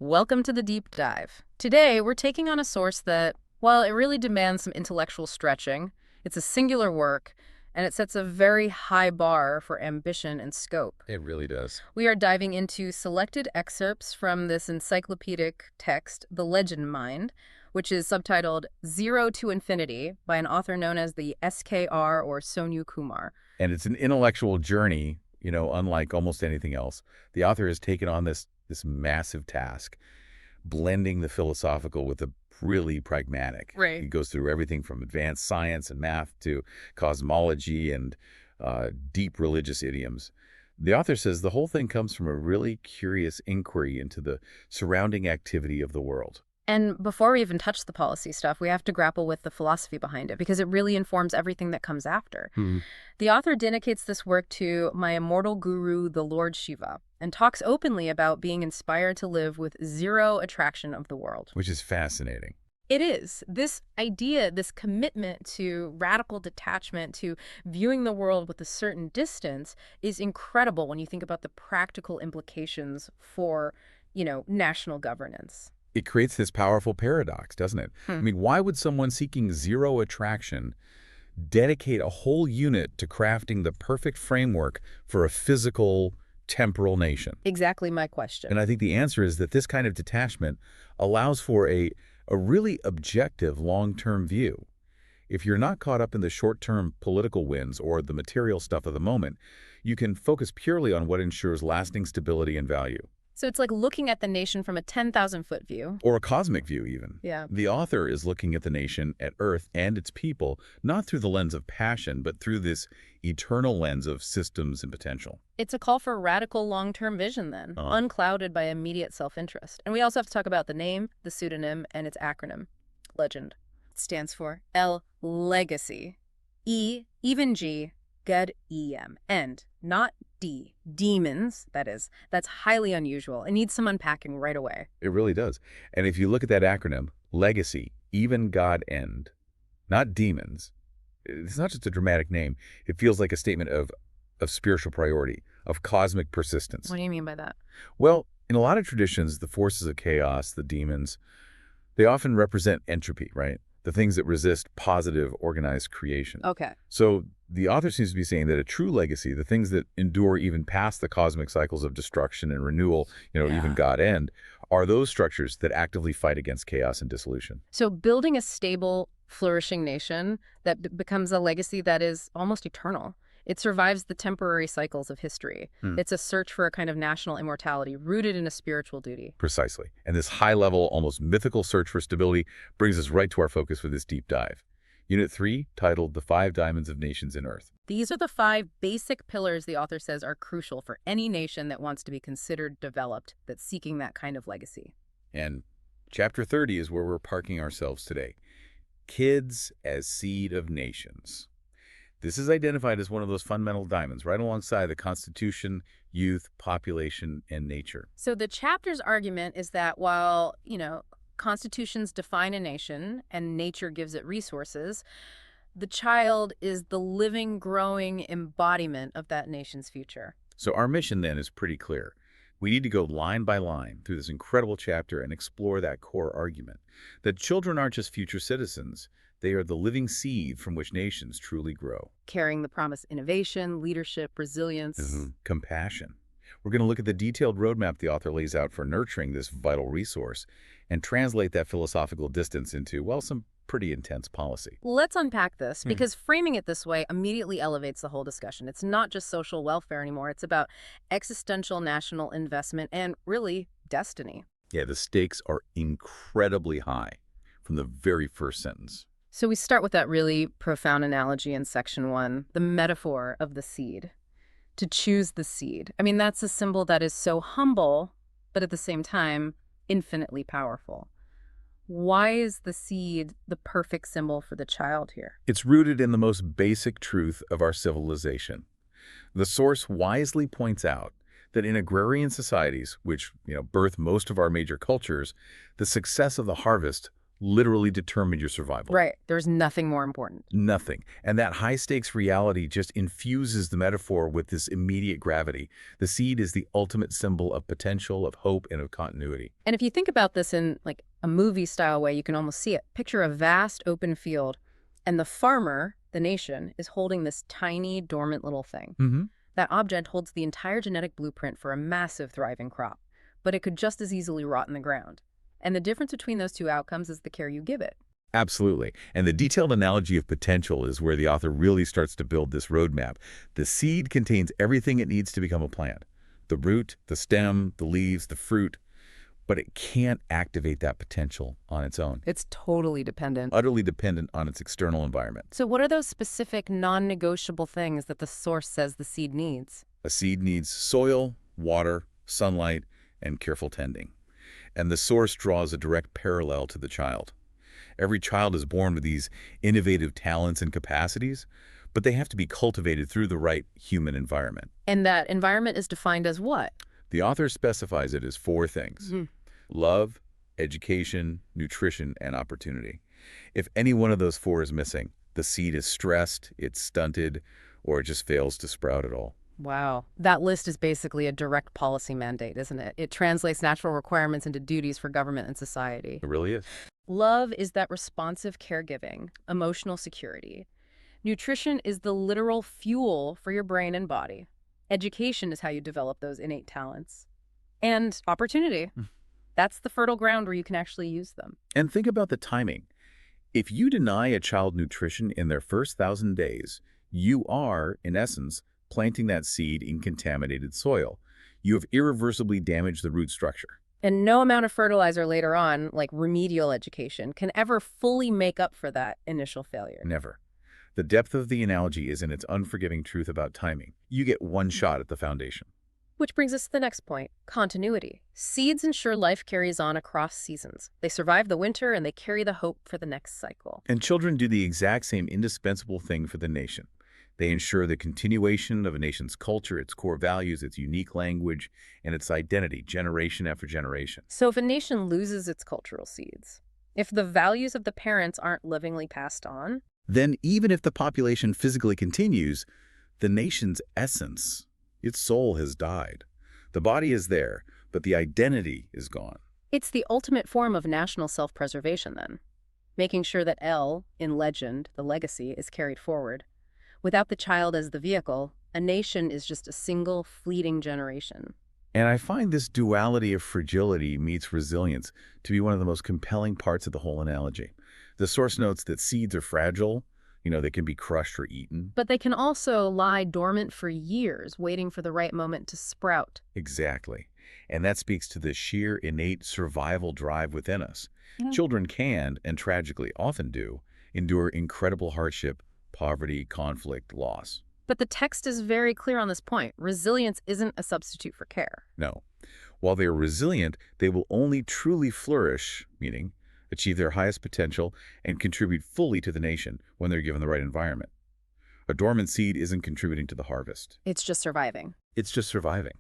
Welcome to the deep dive. Today, we're taking on a source that, while it really demands some intellectual stretching, it's a singular work, and it sets a very high bar for ambition and scope. It really does. We are diving into selected excerpts from this encyclopedic text, The Legend Mind, which is subtitled Zero to Infinity by an author known as the SKR or Sonu Kumar. And it's an intellectual journey, unlike almost anything else. The author has taken on this massive task, blending the philosophical with the really pragmatic. Right. He goes through everything from advanced science and math to cosmology and deep religious idioms. The author says the whole thing comes from a really curious inquiry into the surrounding activity of the world. And before we even touch the policy stuff, we have to grapple with the philosophy behind it because it really informs everything that comes after. The author dedicates this work to my immortal guru, the Lord Shiva, and talks openly about being inspired to live with zero attraction of the world. Which is fascinating. It is. This idea, this commitment to radical detachment, to viewing the world with a certain distance is incredible when you think about the practical implications for, national governance. It creates this powerful paradox, doesn't it? I mean, why would someone seeking zero attraction dedicate a whole unit to crafting the perfect framework for a physical, temporal nation? Exactly my question. And I think the answer is that this kind of detachment allows for a really objective long-term view. If you're not caught up in the short-term political wins or the material stuff of the moment, you can focus purely on what ensures lasting stability and value. So it's like looking at the nation from a 10,000-foot view. Or a cosmic view, even. Yeah. The author is looking at the nation, at Earth, and its people, not through the lens of passion, but through this eternal lens of systems and potential. It's a call for radical long-term vision then, unclouded by immediate self-interest. And we also have to talk about the name, the pseudonym, and its acronym, LEGEND. It stands for L, legacy. E, even G, God, E-M, end, not D, demons, that is. That's highly unusual. It needs some unpacking right away. It really does. And if you look at that acronym, legacy, even God end, not demons, it's not just a dramatic name. It feels like a statement of spiritual priority, of cosmic persistence. What do you mean by that? Well, in a lot of traditions, the forces of chaos, the demons, they often represent entropy, right? The things that resist positive, organized creation. Okay. So the author seems to be saying that a true legacy, the things that endure even past the cosmic cycles of destruction and renewal, even God end, are those structures that actively fight against chaos and dissolution. So building a stable, flourishing nation that becomes a legacy that is almost eternal. It survives the temporary cycles of history. It's a search for a kind of national immortality rooted in a spiritual duty. Precisely. And this high-level, almost mythical search for stability brings us right to our focus for this deep dive. Unit 3, titled The 5 Diamonds of Nations in Earth. These are the 5 basic pillars the author says are crucial for any nation that wants to be considered developed, that's seeking that kind of legacy. And Chapter 30 is where we're parking ourselves today. Kids as seed of nations. This is identified as one of those fundamental diamonds, right alongside the Constitution, youth, population, and nature. So the chapter's argument is that while, constitutions define a nation and nature gives it resources, the child is the living, growing embodiment of that nation's future. So our mission then is pretty clear. We need to go line by line through this incredible chapter and explore that core argument, that children aren't just future citizens. They are the living seed from which nations truly grow. Carrying the promise of innovation, leadership, resilience. Compassion. We're going to look at the detailed roadmap the author lays out for nurturing this vital resource and translate that philosophical distance into, some pretty intense policy. Let's unpack this, because framing it this way immediately elevates the whole discussion. It's not just social welfare anymore. It's about existential national investment and, really, destiny. Yeah, the stakes are incredibly high from the very first sentence. So we start with that really profound analogy in section 1, the metaphor of the seed. To choose the seed. I mean, that's a symbol that is so humble, but at the same time, infinitely powerful. Why is the seed the perfect symbol for the child here? It's rooted in the most basic truth of our civilization. The source wisely points out that in agrarian societies, which birth most of our major cultures, the success of the harvest literally determined your survival. Right. There's nothing more important. Nothing. And that high-stakes reality just infuses the metaphor with this immediate gravity. The seed is the ultimate symbol of potential, of hope, and of continuity. And if you think about this in like a movie-style way, you can almost see it. Picture a vast open field, and the farmer, the nation, is holding this tiny, dormant little thing. Mm-hmm. That object holds the entire genetic blueprint for a massive, thriving crop, but it could just as easily rot in the ground. And the difference between those two outcomes is the care you give it. Absolutely. And the detailed analogy of potential is where the author really starts to build this roadmap. The seed contains everything it needs to become a plant. The root, the stem, the leaves, the fruit. But it can't activate that potential on its own. It's totally dependent. Utterly dependent on its external environment. So what are those specific non-negotiable things that the source says the seed needs? A seed needs soil, water, sunlight, and careful tending. And the source draws a direct parallel to the child. Every child is born with these innovative talents and capacities, but they have to be cultivated through the right human environment. And that environment is defined as what? The author specifies it as 4 things. Love, education, nutrition, and opportunity. If any one of those 4 is missing, the seed is stressed, it's stunted, or it just fails to sprout at all. Wow. That list is basically a direct policy mandate, isn't it? It translates natural requirements into duties for government and society. It really is. Love is that responsive caregiving, emotional security. Nutrition is the literal fuel for your brain and body. Education is how you develop those innate talents. And opportunity. That's the fertile ground where you can actually use them. And think about the timing. If you deny a child nutrition in their first 1,000 days, you are, in essence, planting that seed in contaminated soil. You have irreversibly damaged the root structure. And no amount of fertilizer later on, like remedial education, can ever fully make up for that initial failure. Never. The depth of the analogy is in its unforgiving truth about timing. You get one shot at the foundation. Which brings us to the next point, continuity. Seeds ensure life carries on across seasons. They survive the winter and they carry the hope for the next cycle. And children do the exact same indispensable thing for the nation. They ensure the continuation of a nation's culture, its core values, its unique language, and its identity, generation after generation. So if a nation loses its cultural seeds, if the values of the parents aren't livingly passed on, then even if the population physically continues, the nation's essence, its soul has died. The body is there, but the identity is gone. It's the ultimate form of national self-preservation then, making sure that L, in legend, the legacy, is carried forward. Without the child as the vehicle, a nation is just a single, fleeting generation. And I find this duality of fragility meets resilience to be one of the most compelling parts of the whole analogy. The source notes that seeds are fragile, they can be crushed or eaten. But they can also lie dormant for years, waiting for the right moment to sprout. Exactly. And that speaks to the sheer innate survival drive within us. Children can, and tragically often do, endure incredible hardship, poverty, conflict, loss. But the text is very clear on this point. Resilience isn't a substitute for care. No. While they are resilient, they will only truly flourish, meaning achieve their highest potential and contribute fully to the nation when they're given the right environment. A dormant seed isn't contributing to the harvest. It's just surviving. It's just surviving.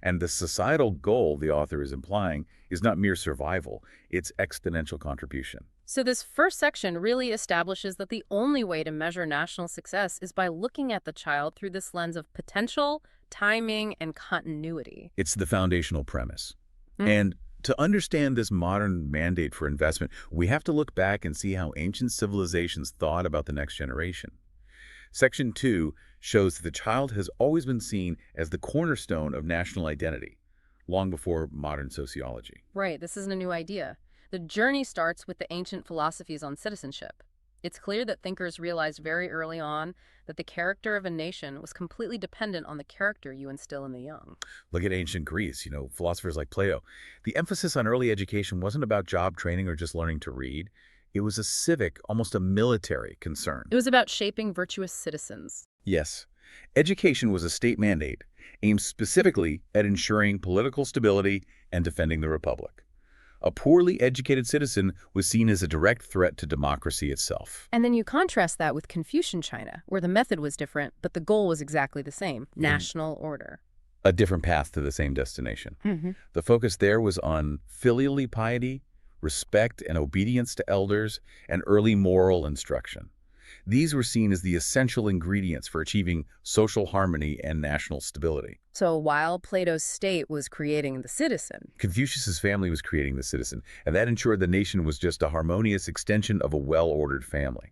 And the societal goal the author is implying is not mere survival, it's exponential contribution. So this first section really establishes that the only way to measure national success is by looking at the child through this lens of potential, timing, and continuity. It's the foundational premise. And to understand this modern mandate for investment, we have to look back and see how ancient civilizations thought about the next generation. Section 2 shows that the child has always been seen as the cornerstone of national identity, long before modern sociology. Right, this isn't a new idea. The journey starts with the ancient philosophies on citizenship. It's clear that thinkers realized very early on that the character of a nation was completely dependent on the character you instill in the young. Look at ancient Greece, philosophers like Plato. The emphasis on early education wasn't about job training or just learning to read. It was a civic, almost a military concern. It was about shaping virtuous citizens. Yes. Education was a state mandate aimed specifically at ensuring political stability and defending the republic. A poorly educated citizen was seen as a direct threat to democracy itself. And then you contrast that with Confucian China, where the method was different, but the goal was exactly the same, national order. A different path to the same destination. The focus there was on filial piety, respect and obedience to elders, and early moral instruction. These were seen as the essential ingredients for achieving social harmony and national stability. So while Plato's state was creating the citizen, Confucius's family was creating the citizen, and that ensured the nation was just a harmonious extension of a well-ordered family.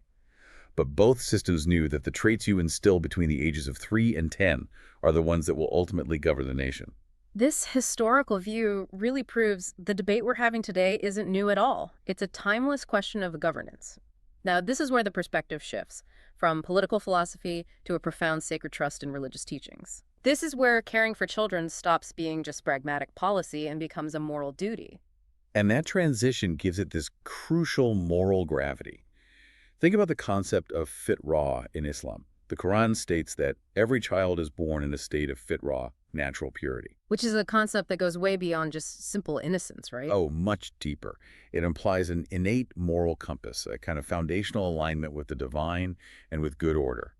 But both systems knew that the traits you instill between the ages of 3 and 10 are the ones that will ultimately govern the nation. this historical view really proves the debate we're having today isn't new at all. It's a timeless question of governance. Now, this is where the perspective shifts, from political philosophy to a profound sacred trust in religious teachings. This is where caring for children stops being just pragmatic policy and becomes a moral duty. And that transition gives it this crucial moral gravity. Think about the concept of fitrah in Islam. The Quran states that every child is born in a state of fitrah, natural purity. Which is a concept that goes way beyond just simple innocence, right? Oh, much deeper. It implies an innate moral compass, a kind of foundational alignment with the divine and with good order.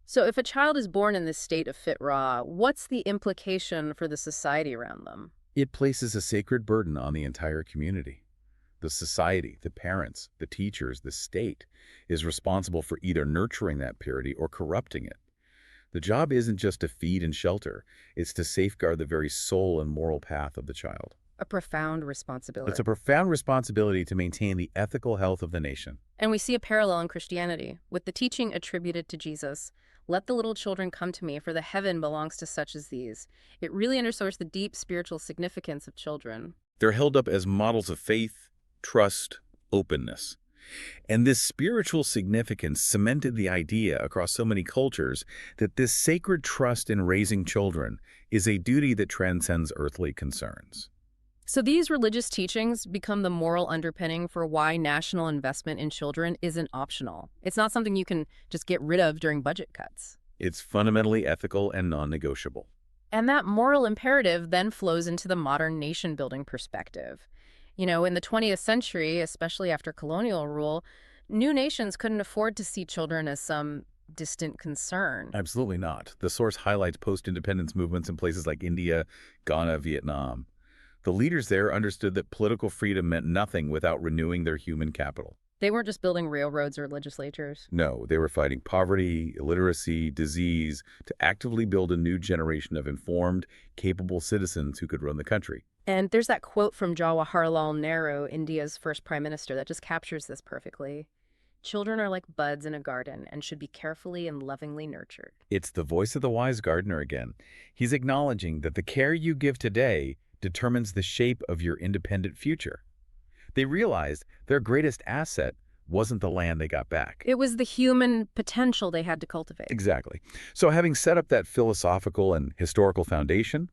So if a child is born in this state of fitrah, what's the implication for the society around them? It places a sacred burden on the entire community. The society, the parents, the teachers, the state is responsible for either nurturing that purity or corrupting it. The job isn't just to feed and shelter, it's to safeguard the very soul and moral path of the child. A profound responsibility. It's a profound responsibility to maintain the ethical health of the nation. And we see a parallel in Christianity, with the teaching attributed to Jesus, "Let the little children come to me, for the heaven belongs to such as these." It really underscores the deep spiritual significance of children. They're held up as models of faith, trust, openness. And this spiritual significance cemented the idea across so many cultures that this sacred trust in raising children is a duty that transcends earthly concerns. So these religious teachings become the moral underpinning for why national investment in children isn't optional. It's not something you can just get rid of during budget cuts. It's fundamentally ethical and non-negotiable. And that moral imperative then flows into the modern nation-building perspective. You know, in the 20th century, especially after colonial rule, new nations couldn't afford to see children as some distant concern. Absolutely not. The source highlights post-independence movements in places like India, Ghana, Vietnam. The leaders there understood that political freedom meant nothing without renewing their human capital. They weren't just building railroads or legislatures. No, they were fighting poverty, illiteracy, disease, to actively build a new generation of informed, capable citizens who could run the country. And there's that quote from Jawaharlal Nehru, India's first prime minister, that just captures this perfectly. "Children are like buds in a garden and should be carefully and lovingly nurtured." It's the voice of the wise gardener again. He's acknowledging that the care you give today determines the shape of your independent future. They realized their greatest asset wasn't the land they got back. It was the human potential they had to cultivate. Exactly. So having set up that philosophical and historical foundation,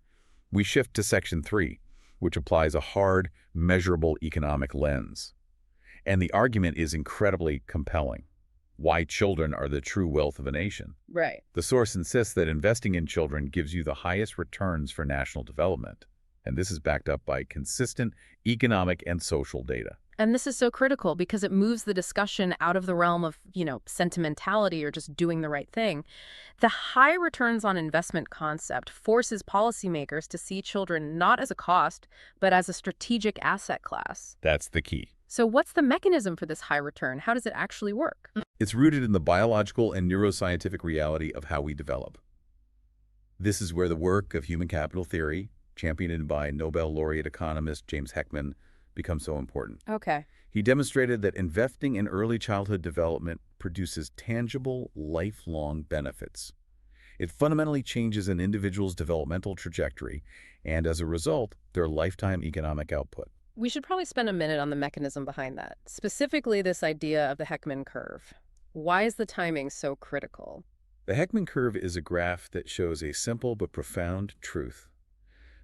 we shift to Section 3, which applies a hard, measurable economic lens. And the argument is incredibly compelling. Why children are the true wealth of a nation. Right. The source insists that investing in children gives you the highest returns for national development. And this is backed up by consistent economic and social data. And this is so critical because it moves the discussion out of the realm of, sentimentality or just doing the right thing. The high returns on investment concept forces policymakers to see children not as a cost, but as a strategic asset class. That's the key. So what's the mechanism for this high return? How does it actually work? It's rooted in the biological and neuroscientific reality of how we develop. This is where the work of human capital theory, championed by Nobel laureate economist James Heckman, becomes so important. Okay. He demonstrated that investing in early childhood development produces tangible, lifelong benefits. It fundamentally changes an individual's developmental trajectory and, as a result, their lifetime economic output. We should probably spend a minute on the mechanism behind that, specifically this idea of the Heckman curve. Why is the timing so critical? The Heckman curve is a graph that shows a simple but profound truth.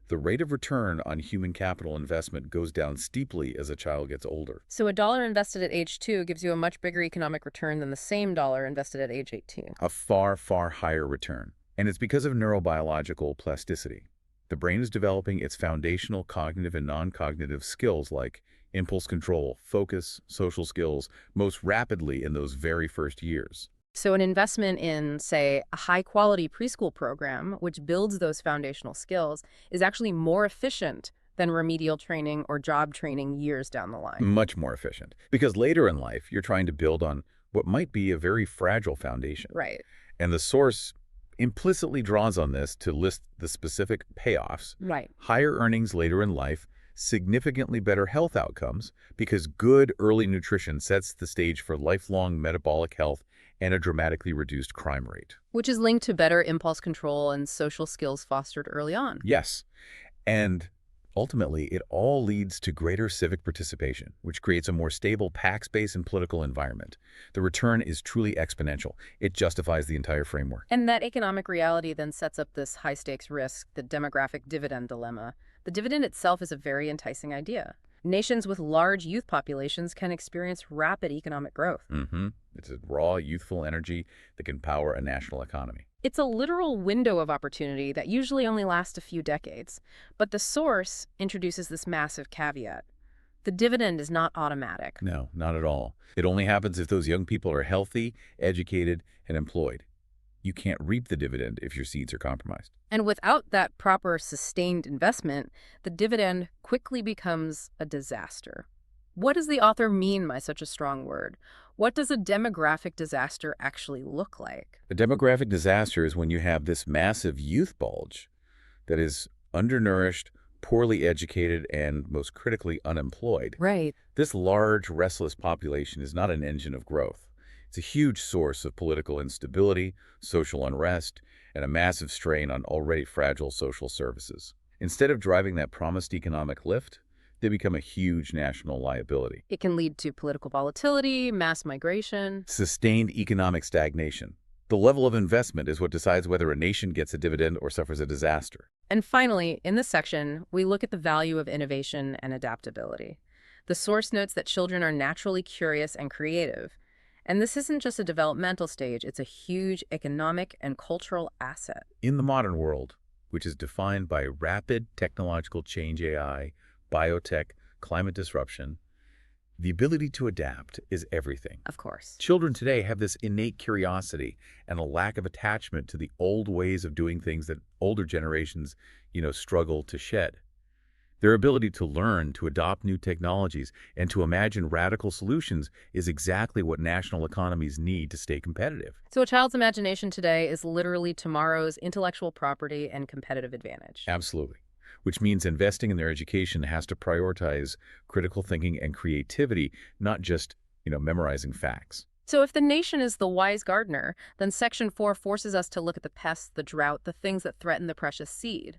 The rate of return on human capital investment goes down steeply as a child gets older. So a dollar invested at age 2 gives you a much bigger economic return than the same dollar invested at age 18. A far, far higher return. And it's because of neurobiological plasticity. The brain is developing its foundational cognitive and non-cognitive skills like impulse control, focus, social skills, most rapidly in those very first years. So an investment in, say, a high-quality preschool program, which builds those foundational skills, is actually more efficient than remedial training or job training years down the line. Much more efficient. Because later in life, you're trying to build on what might be a very fragile foundation. Right. And the source implicitly draws on this to list the specific payoffs. Right. Higher earnings later in life, significantly better health outcomes, because good early nutrition sets the stage for lifelong metabolic health and a dramatically reduced crime rate. Which is linked to better impulse control and social skills fostered early on. Yes. And ultimately, it all leads to greater civic participation, which creates a more stable PAC space and political environment. The return is truly exponential. It justifies the entire framework. And that economic reality then sets up this high-stakes risk, the demographic dividend dilemma. The dividend itself is a very enticing idea. Nations with large youth populations can experience rapid economic growth. It's a raw, youthful energy that can power a national economy. It's a literal window of opportunity that usually only lasts a few decades. But the source introduces this massive caveat. The dividend is not automatic. No, not at all. It only happens if those young people are healthy, educated, and employed. You can't reap the dividend if your seeds are compromised. And without that proper sustained investment, the dividend quickly becomes a disaster. What does the author mean by such a strong word? What does a demographic disaster actually look like? A demographic disaster is when you have this massive youth bulge that is undernourished, poorly educated, and most critically unemployed. Right. This large, restless population is not an engine of growth. It's a huge source of political instability, social unrest, and a massive strain on already fragile social services. Instead of driving that promised economic lift, they become a huge national liability. It can lead to political volatility, mass migration. Sustained economic stagnation. The level of investment is what decides whether a nation gets a dividend or suffers a disaster. And finally, in this section, we look at the value of innovation and adaptability. The source notes that children are naturally curious and creative. And this isn't just a developmental stage, it's a huge economic and cultural asset. In the modern world, which is defined by rapid technological change, AI, biotech, climate disruption, the ability to adapt is everything. Of course. Children today have this innate curiosity and a lack of attachment to the old ways of doing things that older generations, struggle to shed. Their ability to learn, to adopt new technologies, and to imagine radical solutions is exactly what national economies need to stay competitive. So a child's imagination today is literally tomorrow's intellectual property and competitive advantage. Absolutely. Which means investing in their education has to prioritize critical thinking and creativity, not just, memorizing facts. So if the nation is the wise gardener, then Section 4 forces us to look at the pests, the drought, the things that threaten the precious seed.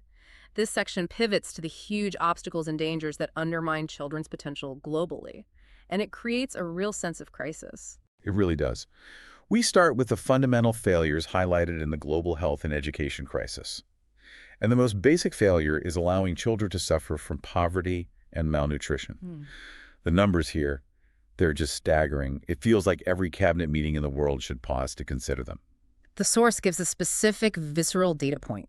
This section pivots to the huge obstacles and dangers that undermine children's potential globally, and it creates a real sense of crisis. It really does. We start with the fundamental failures highlighted in the global health and education crisis. And the most basic failure is allowing children to suffer from poverty and malnutrition. The numbers here, they're just staggering. It feels like every cabinet meeting in the world should pause to consider them. The source gives a specific visceral data point.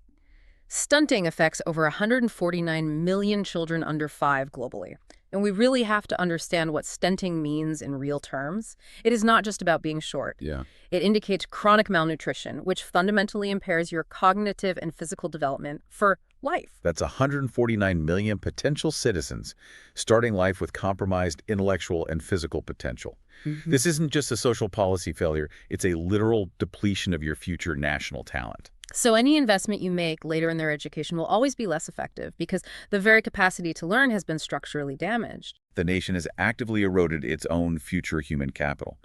Stunting affects over 149 million children under 5 globally. And we really have to understand what stunting means in real terms. It is not just about being short. Yeah. It indicates chronic malnutrition, which fundamentally impairs your cognitive and physical development for life. That's 149 million potential citizens starting life with compromised intellectual and physical potential. This isn't just a social policy failure. It's a literal depletion of your future national talent. So any investment you make later in their education will always be less effective because the very capacity to learn has been structurally damaged. The nation has actively eroded its own future human capital.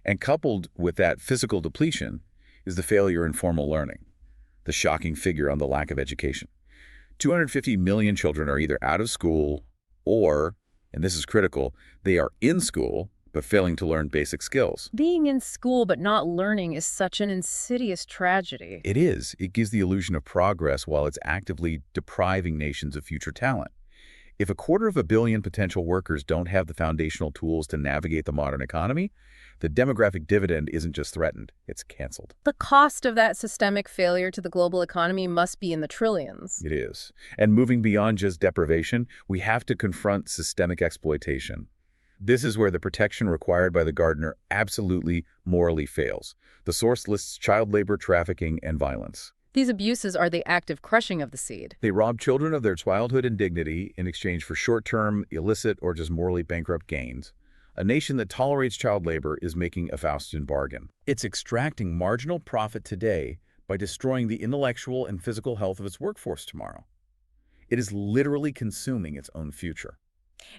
And coupled with that physical depletion is the failure in formal learning, the shocking figure on the lack of education. 250 million children are either out of school or, and this is critical, they are in school but failing to learn basic skills. Being in school but not learning is such an insidious tragedy. It is. It gives the illusion of progress while it's actively depriving nations of future talent. If 250 million potential workers don't have the foundational tools to navigate the modern economy, the demographic dividend isn't just threatened, it's canceled. The cost of that systemic failure to the global economy must be in the trillions. It is. And moving beyond just deprivation, we have to confront systemic exploitation. This is where the protection required by the gardener absolutely morally fails. The source lists child labor, trafficking, and violence. These abuses are the active crushing of the seed. They rob children of their childhood and dignity in exchange for short-term, illicit, or just morally bankrupt gains. A nation that tolerates child labor is making a Faustian bargain. It's extracting marginal profit today by destroying the intellectual and physical health of its workforce tomorrow. It is literally consuming its own future.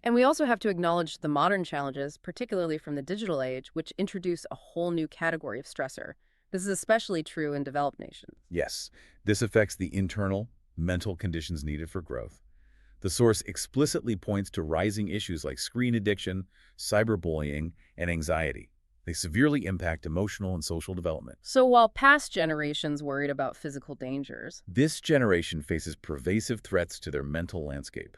And we also have to acknowledge the modern challenges, particularly from the digital age, which introduce a whole new category of stressor. This is especially true in developed nations. Yes, this affects the internal, mental conditions needed for growth. The source explicitly points to rising issues like screen addiction, cyberbullying, and anxiety. They severely impact emotional and social development. So while past generations worried about physical dangers, This generation faces pervasive threats to their mental landscape.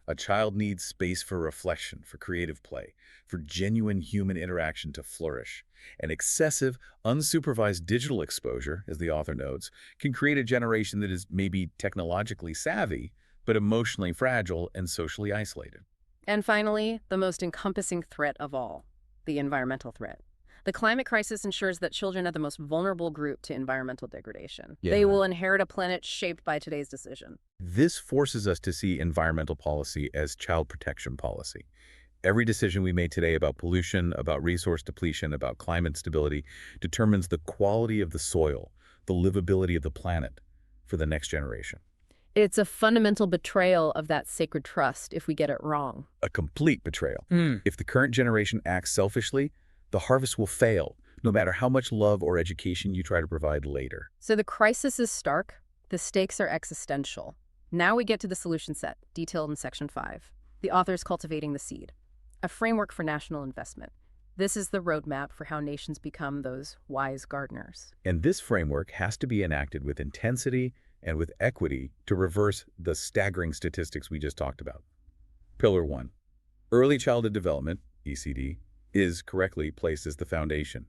A child needs space for reflection, for creative play, for genuine human interaction to flourish. And excessive, unsupervised digital exposure, as the author notes, can create a generation that is maybe technologically savvy, but emotionally fragile and socially isolated. and finally, the most encompassing threat of all, the environmental threat. The climate crisis ensures that children are the most vulnerable group to environmental degradation. Yeah. They will inherit a planet shaped by today's decision. This forces us to see environmental policy as child protection policy. Every decision we made today about pollution, about resource depletion, about climate stability determines the quality of the soil, the livability of the planet for the next generation. It's a fundamental betrayal of that sacred trust if we get it wrong. A complete betrayal. If the current generation acts selfishly, the harvest will fail, no matter how much love or education you try to provide later. So the crisis is stark, the stakes are existential. Now we get to the solution set, detailed in Section 5. The author's cultivating the seed, a framework for national investment. This is the roadmap for how nations become those wise gardeners. And this framework has to be enacted with intensity and with equity to reverse the staggering statistics we just talked about. Pillar 1. Early childhood development, ECD, is correctly placed as the foundation.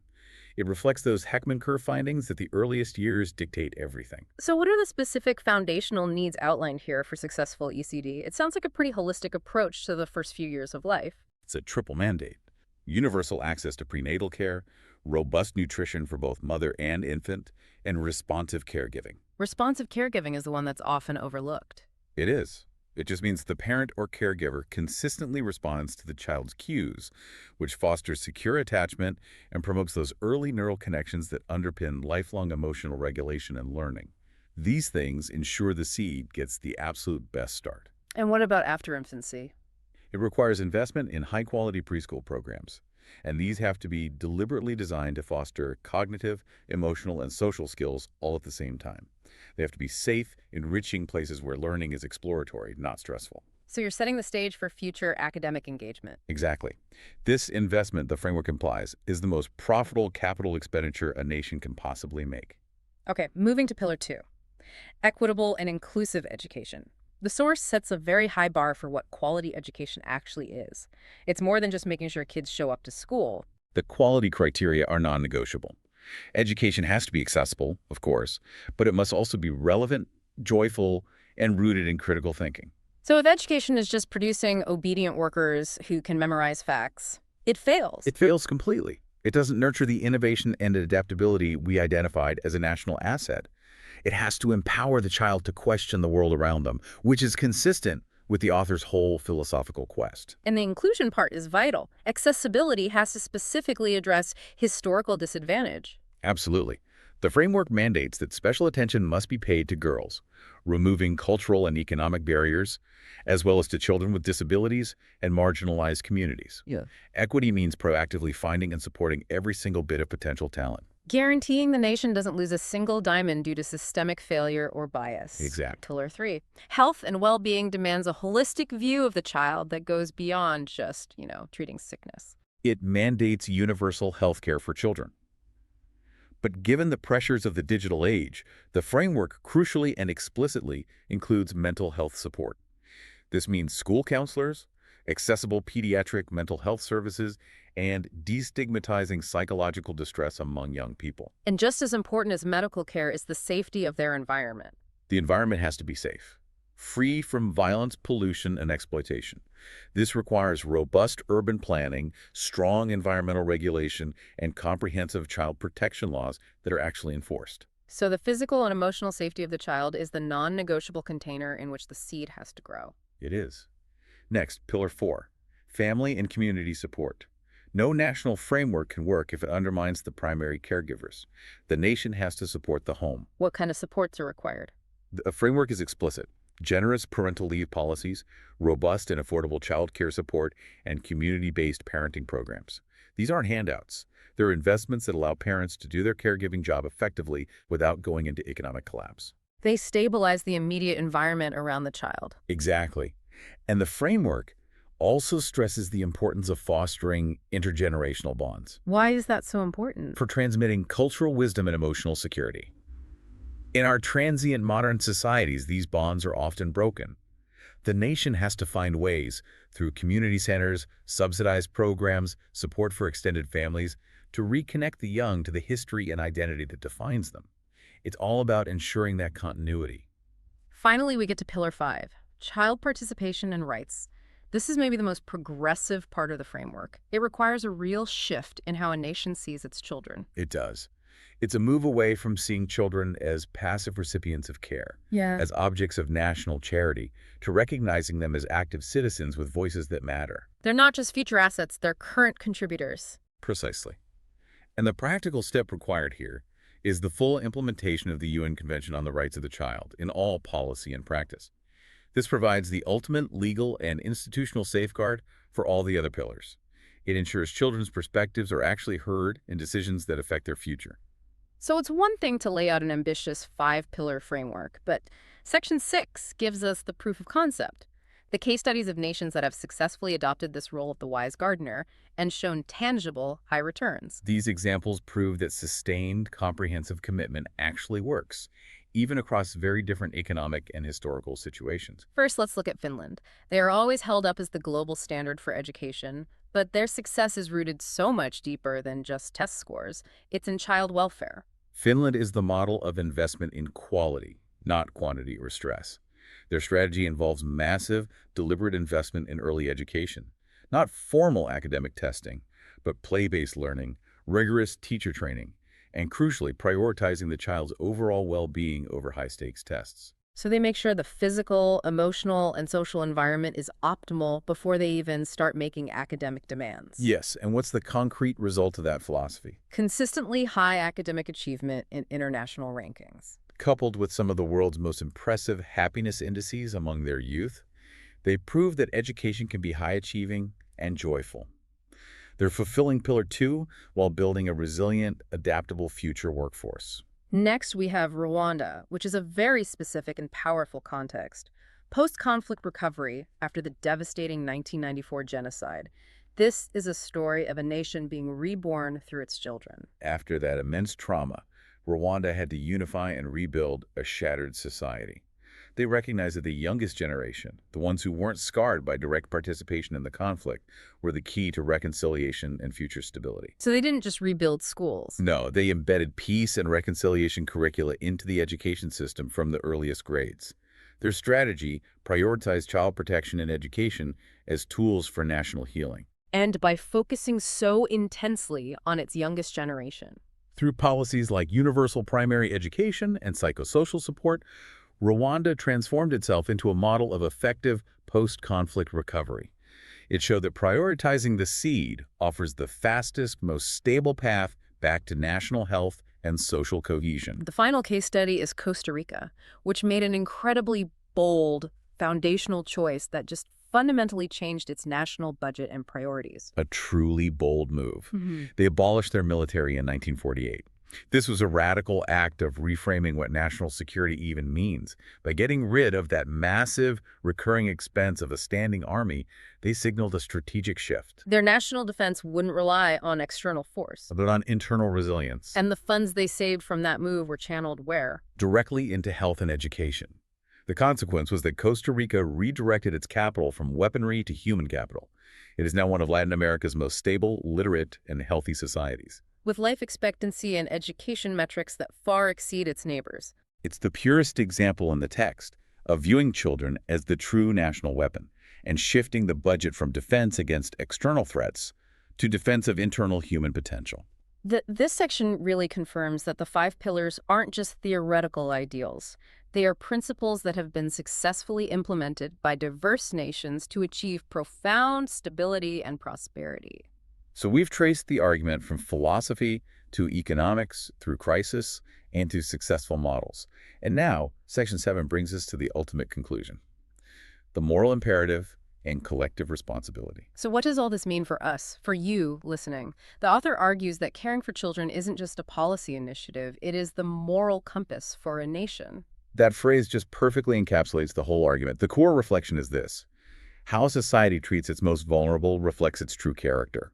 It reflects those Heckman curve findings that the earliest years dictate everything. So what are the specific foundational needs outlined here for successful ECD? It sounds like a pretty holistic approach to the first few years of life. It's a triple mandate. Universal access to prenatal care, robust nutrition for both mother and infant, and responsive caregiving. Responsive caregiving is the one that's often overlooked. It is. It just means the parent or caregiver consistently responds to the child's cues, which fosters secure attachment and promotes those early neural connections that underpin lifelong emotional regulation and learning. These things ensure the seed gets the absolute best start. And what about after infancy? It requires investment in high-quality preschool programs, and these have to be deliberately designed to foster cognitive, emotional, and social skills all at the same time. They have to be safe, enriching places where learning is exploratory, not stressful. So you're setting the stage for future academic engagement. Exactly. This investment, the framework implies, is the most profitable capital expenditure a nation can possibly make. Okay, moving to Pillar 2. Equitable and inclusive education. The source sets a very high bar for what quality education actually is. It's more than just making sure kids show up to school. The quality criteria are non-negotiable. Education has to be accessible, of course, but it must also be relevant, joyful, and rooted in critical thinking. So if education is just producing obedient workers who can memorize facts, it fails. It fails completely. It doesn't nurture the innovation and adaptability we identified as a national asset. It has to empower the child to question the world around them, which is consistent with the author's whole philosophical quest. And the inclusion part is vital. Accessibility has to specifically address historical disadvantage. Absolutely. The framework mandates that special attention must be paid to girls, removing cultural and economic barriers, as well as to children with disabilities and marginalized communities. Yeah. Equity means proactively finding and supporting every single bit of potential talent. Guaranteeing the nation doesn't lose a single diamond due to systemic failure or bias. Exact. Pillar 3. Health and well-being demands a holistic view of the child that goes beyond just, treating sickness. It mandates universal health care for children. But given the pressures of the digital age, the framework crucially and explicitly includes mental health support. This means school counselors, accessible pediatric mental health services, and destigmatizing psychological distress among young people. And just as important as medical care is the safety of their environment. The environment has to be safe, free from violence, pollution, and exploitation. This requires robust urban planning, strong environmental regulation, and comprehensive child protection laws that are actually enforced. So the physical and emotional safety of the child is the non-negotiable container in which the seed has to grow. It is. Next, Pillar 4, family and community support. No national framework can work if it undermines the primary caregivers. The nation has to support the home. What kind of supports are required? The framework is explicit. Generous parental leave policies, robust and affordable child care support, and community-based parenting programs. These aren't handouts. They're investments that allow parents to do their caregiving job effectively without going into economic collapse. They stabilize the immediate environment around the child. Exactly. And the framework also stresses the importance of fostering intergenerational bonds Why is that so important? for transmitting cultural wisdom and emotional security. In our transient modern societies, these bonds are often broken. The nation has to find ways, through community centers, subsidized programs, support for extended families, to reconnect the young to the history and identity that defines them. It's all about ensuring that continuity. Finally, we get to Pillar 5, child participation and rights. This is maybe the most progressive part of the framework. It requires a real shift in how a nation sees its children. It does. It's a move away from seeing children as passive recipients of care, as objects of national charity, to recognizing them as active citizens with voices that matter. They're not just future assets, they're current contributors. Precisely. And the practical step required here is the full implementation of the UN Convention on the Rights of the Child in all policy and practice. This provides the ultimate legal and institutional safeguard for all the other pillars. It ensures children's perspectives are actually heard in decisions that affect their future. So it's one thing to lay out an ambitious 5-pillar framework, but Section 6 gives us the proof of concept. The case studies of nations that have successfully adopted this role of the wise gardener and shown tangible high returns. These examples prove that sustained, comprehensive commitment actually works, even across very different economic and historical situations. First, let's look at Finland. They are always held up as the global standard for education, but their success is rooted so much deeper than just test scores. It's in child welfare. Finland is the model of investment in quality, not quantity or stress. Their strategy involves massive, deliberate investment in early education, not formal academic testing, but play-based learning, rigorous teacher training, and crucially, prioritizing the child's overall well-being over high-stakes tests. So they make sure the physical, emotional, and social environment is optimal before they even start making academic demands. Yes, and what's the concrete result of that philosophy? Consistently high academic achievement in international rankings. Coupled with some of the world's most impressive happiness indices among their youth, they prove that education can be high-achieving and joyful. They're fulfilling Pillar 2 while building a resilient, adaptable future workforce. Next, we have Rwanda, which is a very specific and powerful context. Post-conflict recovery after the devastating 1994 genocide. This is a story of a nation being reborn through its children. After that immense trauma, Rwanda had to unify and rebuild a shattered society. They recognized that the youngest generation, the ones who weren't scarred by direct participation in the conflict, were the key to reconciliation and future stability. So they didn't just rebuild schools. No, they embedded peace and reconciliation curricula into the education system from the earliest grades. Their strategy prioritized child protection and education as tools for national healing. And by focusing so intensely on its youngest generation. Through policies like universal primary education and psychosocial support, Rwanda transformed itself into a model of effective post-conflict recovery. It showed that prioritizing the seed offers the fastest, most stable path back to national health and social cohesion. The final case study is Costa Rica, which made an incredibly bold, foundational choice that just fundamentally changed its national budget and priorities. A truly bold move. They abolished their military in 1948. This was a radical act of reframing what national security even means. By getting rid of that massive recurring expense of a standing army, they signaled a strategic shift. Their national defense wouldn't rely on external force. But on internal resilience. And the funds they saved from that move were channeled where? Directly into health and education. The consequence was that Costa Rica redirected its capital from weaponry to human capital. It is now one of Latin America's most stable, literate, and healthy societies. With life expectancy and education metrics that far exceed its neighbors. It's the purest example in the text of viewing children as the true national weapon and shifting the budget from defense against external threats to defense of internal human potential. This section really confirms that the five pillars aren't just theoretical ideals. They are principles that have been successfully implemented by diverse nations to achieve profound stability and prosperity. So we've traced the argument from philosophy to economics, through crisis, and to successful models. And now, Section 7 brings us to the ultimate conclusion: the moral imperative and collective responsibility. So what does all this mean for us, for you listening? The author argues that caring for children isn't just a policy initiative, it is the moral compass for a nation. That phrase just perfectly encapsulates the whole argument. The core reflection is this: how society treats its most vulnerable reflects its true character.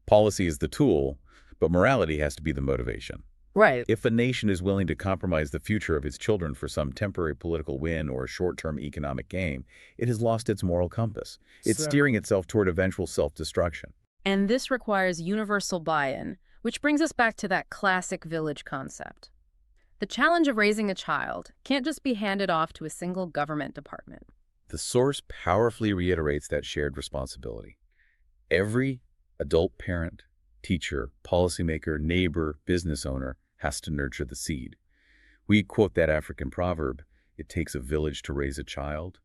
Policy is the tool, but morality has to be the motivation. Right. If a nation is willing to compromise the future of its children for some temporary political win or a short-term economic gain, it has lost its moral compass. It's steering itself toward eventual self-destruction. And this requires universal buy-in, which brings us back to that classic village concept. The challenge of raising a child can't just be handed off to a single government department. The source powerfully reiterates that shared responsibility. Every adult parent, teacher, policymaker, neighbor, business owner has to nurture the seed. We quote that African proverb, "It takes a village to raise a child."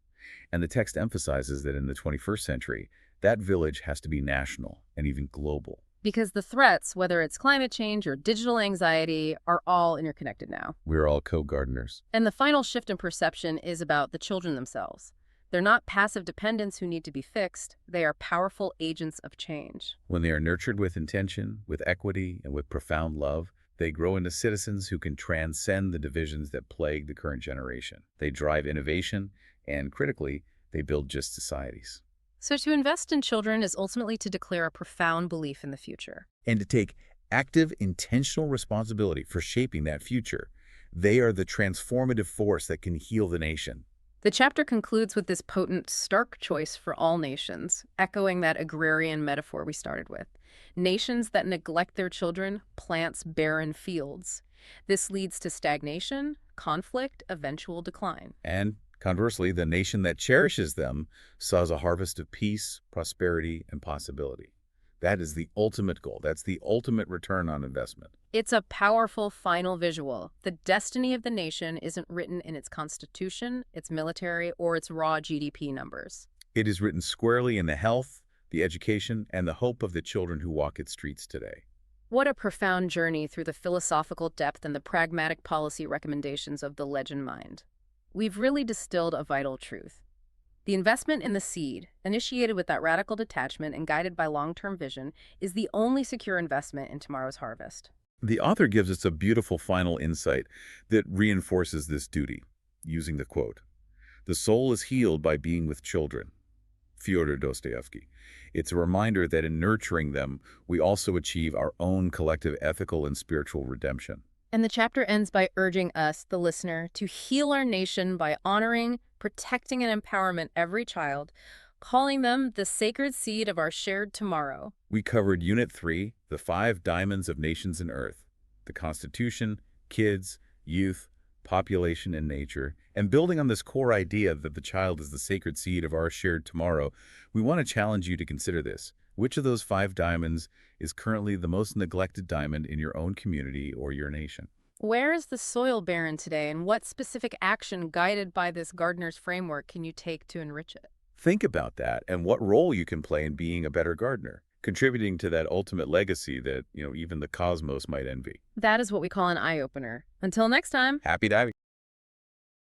And the text emphasizes that in the 21st century, that village has to be national and even global. Because the threats, whether it's climate change or digital anxiety, are all interconnected now. We're all co-gardeners. And the final shift in perception is about the children themselves. They're not passive dependents who need to be fixed. They are powerful agents of change. When they are nurtured with intention, with equity, and with profound love, they grow into citizens who can transcend the divisions that plague the current generation. They drive innovation, and critically, they build just societies. So to invest in children is ultimately to declare a profound belief in the future. And to take active, intentional responsibility for shaping that future. They are the transformative force that can heal the nation. The chapter concludes with this potent, stark choice for all nations, echoing that agrarian metaphor we started with. Nations that neglect their children plants barren fields. This leads to stagnation, conflict, eventual decline. And conversely, the nation that cherishes them sows a harvest of peace, prosperity, and possibility. That is the ultimate goal. That's the ultimate return on investment. It's a powerful final visual. The destiny of the nation isn't written in its constitution, its military, or its raw GDP numbers. It is written squarely in the health, the education, and the hope of the children who walk its streets today. What a profound journey through the philosophical depth and the pragmatic policy recommendations of the Legend Mind. We've really distilled a vital truth. The investment in the seed, initiated with that radical detachment and guided by long-term vision, is the only secure investment in tomorrow's harvest. The author gives us a beautiful final insight that reinforces this duty, using the quote, "The soul is healed by being with children." Fyodor Dostoevsky. It's a reminder that in nurturing them, we also achieve our own collective ethical and spiritual redemption. And the chapter ends by urging us, the listener, to heal our nation by honoring, protecting, and empowering every child, calling them the sacred seed of our shared tomorrow. We covered Unit 3, the 5 diamonds of nations and earth, the Constitution, kids, youth, population, and nature. And building on this core idea that the child is the sacred seed of our shared tomorrow, we want to challenge you to consider this. Which of those 5 diamonds is currently the most neglected diamond in your own community or your nation? Where is the soil barren today, and what specific action guided by this gardener's framework can you take to enrich it? Think about that and what role you can play in being a better gardener, contributing to that ultimate legacy that, even the cosmos might envy. That is what we call an eye-opener. Until next time. Happy diving.